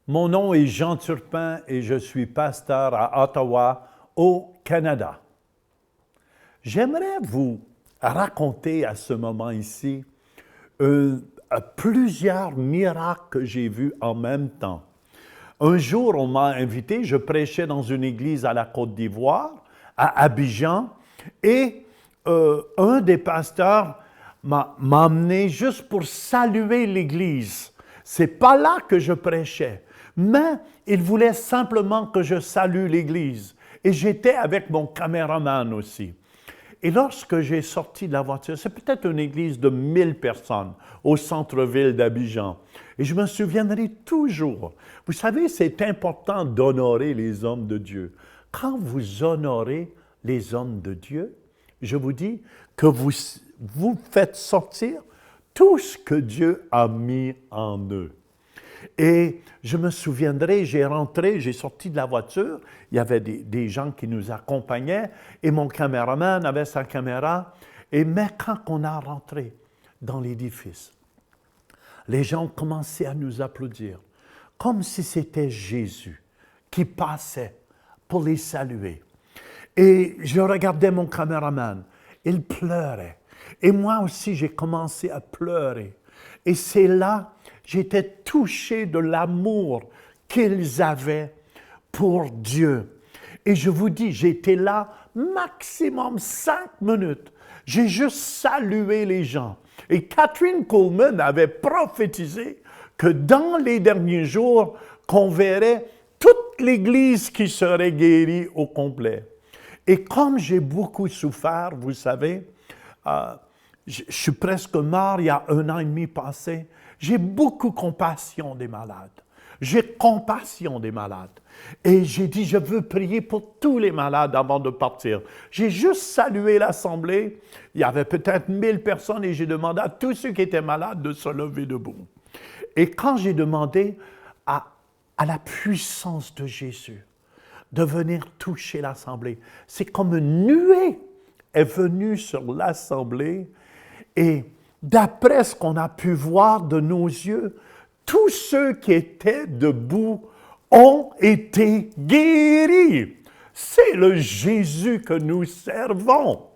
Mon nom est Jean Turpin et je suis pasteur à Ottawa, au Canada. J'aimerais vous raconter à ce moment ici plusieurs miracles que j'ai vus en même temps. Un jour, on m'a invité, je prêchais dans une église à la Côte d'Ivoire, à Abidjan, et un des pasteurs m'a amené juste pour saluer l'église. C'est pas là que je prêchais, mais il voulait simplement que je salue l'église. Et j'étais avec mon caméraman aussi. Et lorsque j'ai sorti de la voiture, c'est peut-être une église de 1000 personnes au centre-ville d'Abidjan. Et je me souviendrai toujours. Vous savez, c'est important d'honorer les hommes de Dieu. Quand vous honorez les hommes de Dieu, je vous dis que vous faites sortir tout ce que Dieu a mis en eux. Et je me souviendrai, j'ai sorti de la voiture, il y avait des gens qui nous accompagnaient et mon caméraman avait sa caméra. Mais quand on a rentré dans l'édifice, les gens ont commencé à nous applaudir, comme si c'était Jésus qui passait pour les saluer. Et je regardais mon caméraman, il pleurait. Et moi aussi, j'ai commencé à pleurer. Et c'est là, j'étais touché de l'amour qu'ils avaient pour Dieu. Et je vous dis, j'étais là maximum 5 minutes. J'ai juste salué les gens. Et Catherine Coleman avait prophétisé que dans les derniers jours, qu'on verrait toute l'Église qui serait guérie au complet. Et comme j'ai beaucoup souffert, vous savez, je suis presque mort il y a 1 an et demi passé. J'ai beaucoup compassion des malades. J'ai compassion des malades. Et j'ai dit, je veux prier pour tous les malades avant de partir. J'ai juste salué l'assemblée. Il y avait peut-être 1000 personnes et j'ai demandé à tous ceux qui étaient malades de se lever debout. Et quand j'ai demandé à la puissance de Jésus de venir toucher l'assemblée, c'est comme une nuée est venue sur l'assemblée. Et d'après ce qu'on a pu voir de nos yeux, tous ceux qui étaient debout ont été guéris. C'est le Jésus que nous servons.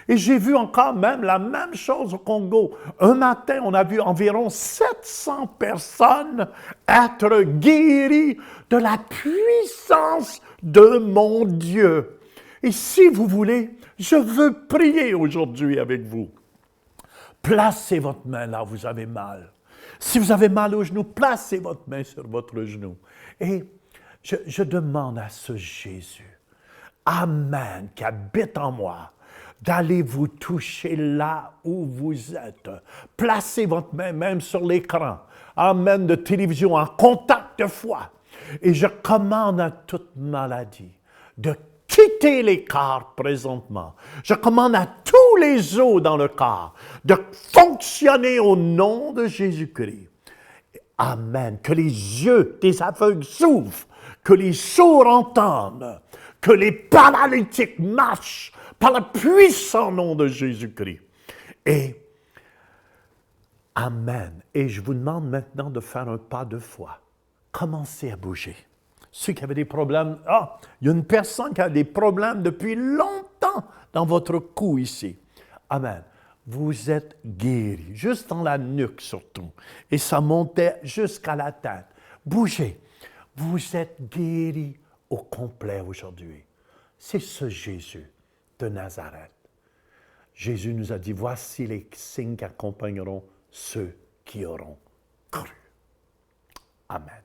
Et j'ai vu encore même la même chose au Congo. Un matin, on a vu environ 700 personnes être guéries de la puissance de mon Dieu. Et si vous voulez, je veux prier aujourd'hui avec vous. Placez votre main là où vous avez mal. Si vous avez mal au genou, placez votre main sur votre genou. Et je demande à ce Jésus, Amen, qui habite en moi, d'aller vous toucher là où vous êtes. Placez votre main même sur l'écran, Amen, de télévision, en contact de foi. Et je commande à toute maladie de quitter les corps présentement. Je commande à tous les os dans le corps de fonctionner au nom de Jésus-Christ. Amen. Que les yeux des aveugles s'ouvrent, que les sourds entendent, que les paralytiques marchent par le puissant nom de Jésus-Christ. Et Amen. Et je vous demande maintenant de faire un pas de foi. Commencez à bouger. Ceux qui avaient des problèmes, il y a une personne qui a des problèmes depuis longtemps dans votre cou ici. Amen. Vous êtes guéri, juste dans la nuque surtout. Et ça montait jusqu'à la tête. Bougez. Vous êtes guéri au complet aujourd'hui. C'est ce Jésus de Nazareth. Jésus nous a dit, voici les signes qui accompagneront ceux qui auront cru. Amen.